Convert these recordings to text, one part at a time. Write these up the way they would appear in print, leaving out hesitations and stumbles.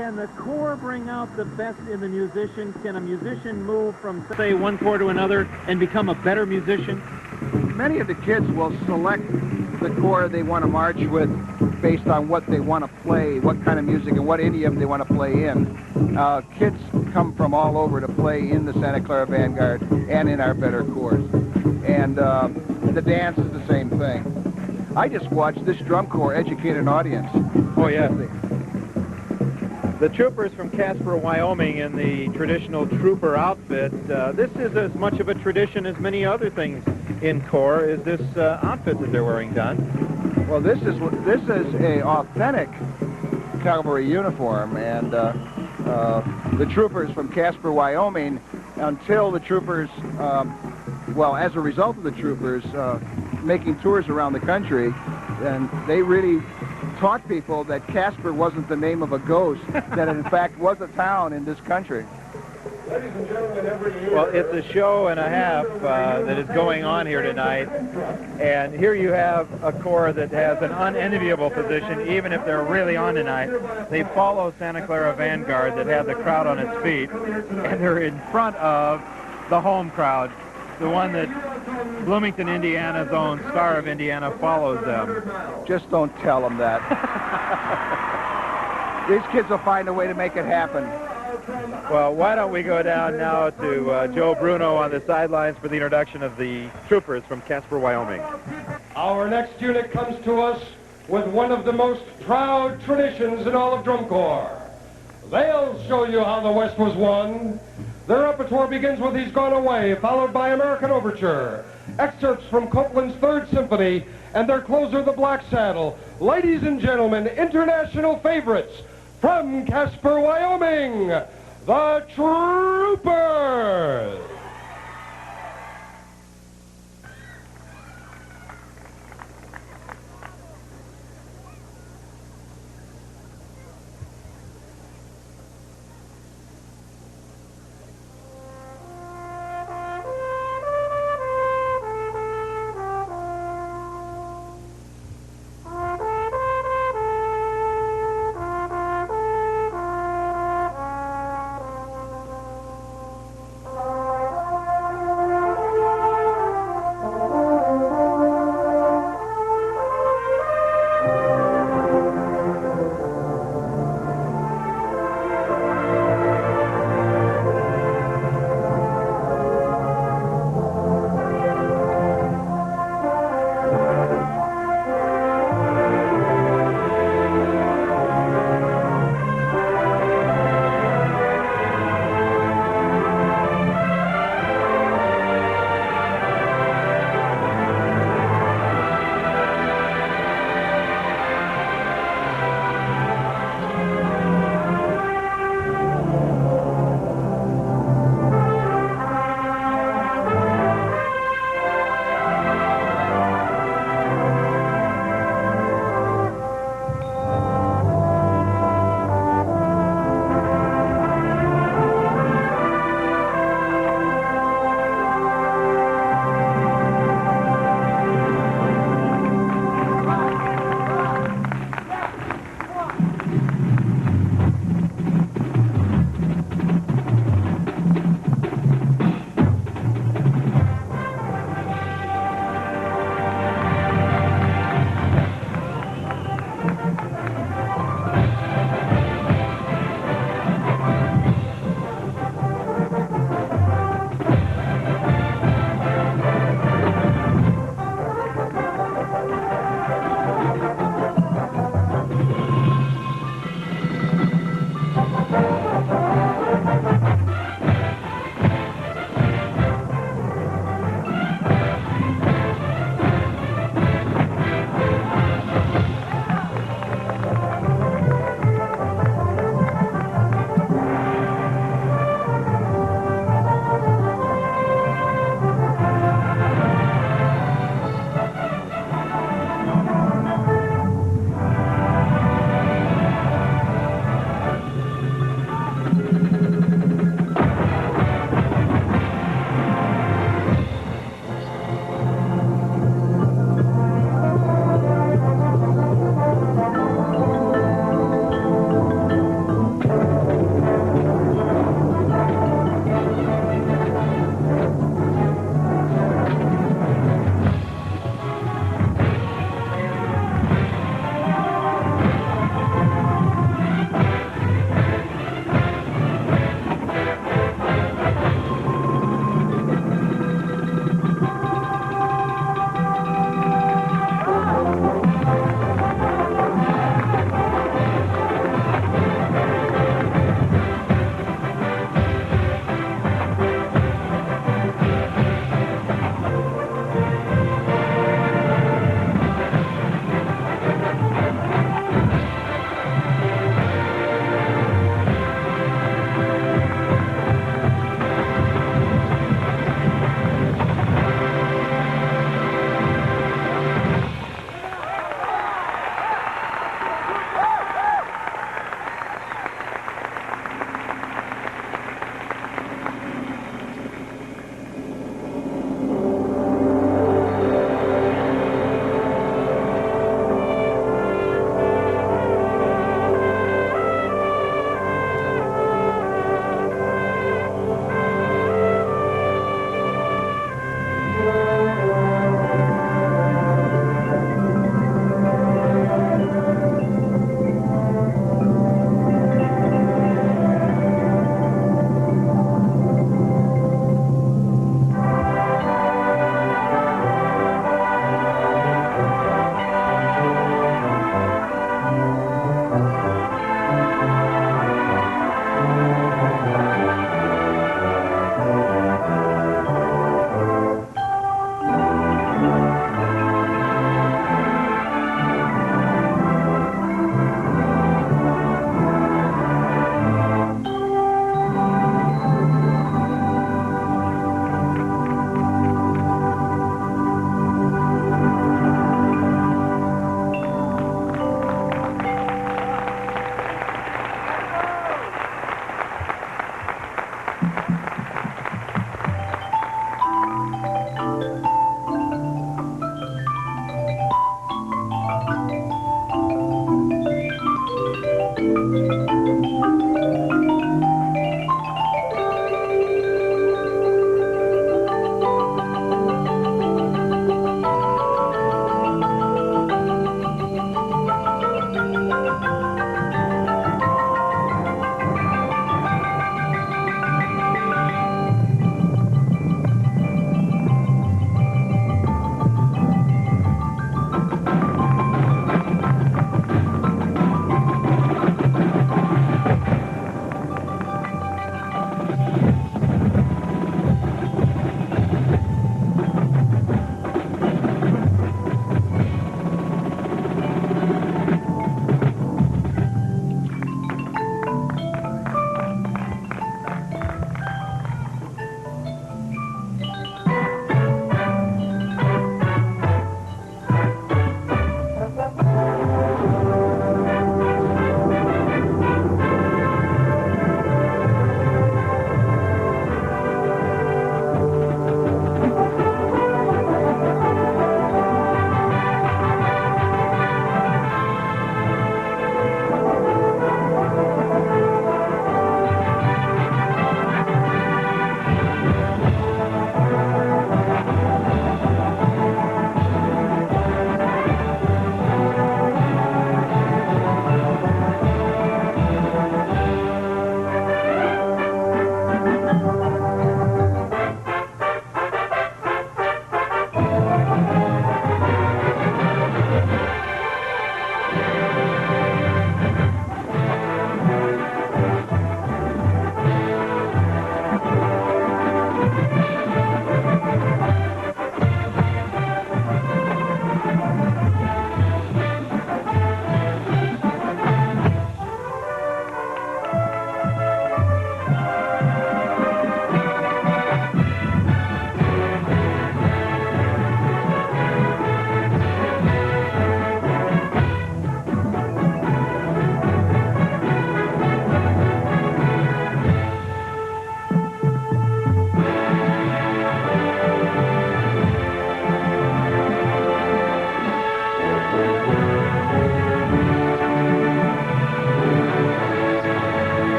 Can the corps bring out the best in the musician? Can a musician move from, say, one corps to another and become a better musician? Many of the kids will select the corps they want to march with based on what they want to play, what kind of music and what idiom they want to play in. Kids come from all over to play in the Santa Clara Vanguard and in our better corps. And the dance is the same thing. I just watched this drum corps educate an audience. Oh, yeah. The troopers from Casper, Wyoming in the traditional trooper outfit. This is as much of a tradition as many other things in Corps. Is this outfit that they're wearing, Don? Well, this is a authentic cavalry uniform, and the troopers from Casper, Wyoming, until the troopers, well, as a result of the troopers making tours around the country, and they really taught people that Casper wasn't the name of a ghost, that it in fact was a town in this country. Ladies and gentlemen, every year... Well, it's a show and a half that is going on here tonight, and here you have a corps that has an unenviable position, even if they're really on tonight. They follow Santa Clara Vanguard that have the crowd on its feet, and they're in front of the home crowd, the one that Bloomington, Indiana's own Star of Indiana follows them. Just don't tell them that. These kids will find a way to make it happen. Well, why don't we go down now to Joe Bruno on the sidelines for the introduction of the troopers from Casper, Wyoming. Our next unit comes to us with one of the most proud traditions in all of Drum Corps. They'll show you how the West was won. Their repertoire begins with He's Gone Away, followed by American Overture, excerpts from Copland's Third Symphony, and their closer, The Black Saddle. Ladies and gentlemen, international favorites from Casper, Wyoming, the Troopers!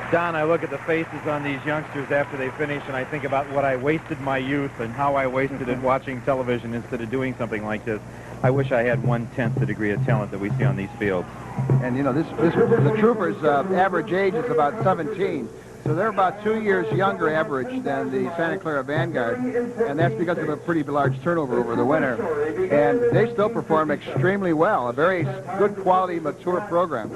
Don, I look at the faces on these youngsters after they finish, and I think about what I wasted my youth and how I wasted it watching television instead of doing something like this. I wish I had 1/10 the degree of talent that we see on these fields. And, you know, the Troopers' average age is about 17. So they're about 2 years younger average than the Santa Clara Vanguard, and that's because of a pretty large turnover over the winter. And they still perform extremely well, a very good quality, mature program.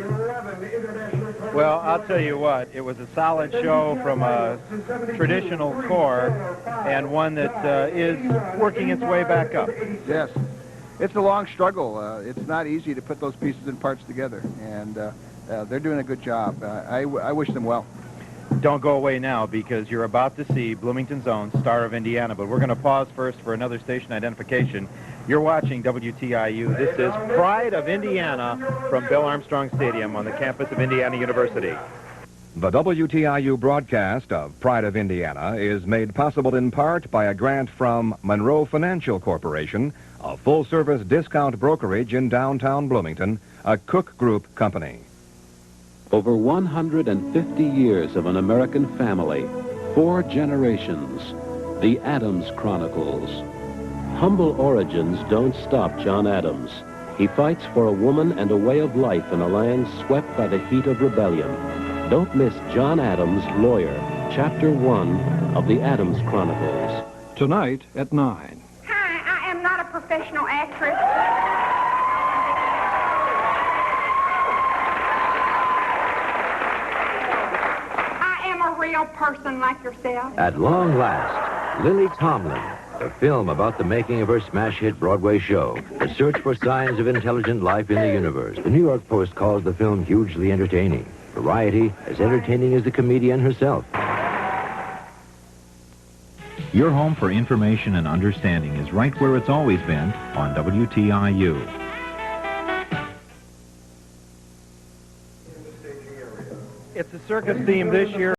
Well, I'll tell you what, it was a solid show from a traditional corps and one that is working its way back up. Yes. It's a long struggle. It's not easy to put those pieces and parts together, and they're doing a good job. I wish them well. Don't go away now, because you're about to see Bloomington's own Star of Indiana, but we're going to pause first for another station identification. You're watching WTIU. This is Pride of Indiana from Bill Armstrong Stadium on the campus of Indiana University. The WTIU broadcast of Pride of Indiana is made possible in part by a grant from Monroe Financial Corporation, a full-service discount brokerage in downtown Bloomington, a Cook Group company. Over 150 years of an American family, 4 generations, the Adams Chronicles. Humble origins don't stop John Adams. He fights for a woman and a way of life in a land swept by the heat of rebellion. Don't miss John Adams, Lawyer, Chapter 1 of the Adams Chronicles. Tonight at 9. Hi, I am not a professional actress. Real person like yourself. At long last, Lily Tomlin, a film about the making of her smash hit Broadway show, The Search for Signs of Intelligent Life in the Universe. The New York Post calls the film hugely entertaining. Variety, as entertaining as the comedian herself. Your home for information and understanding is right where it's always been on WTIU. It's a circus theme this year.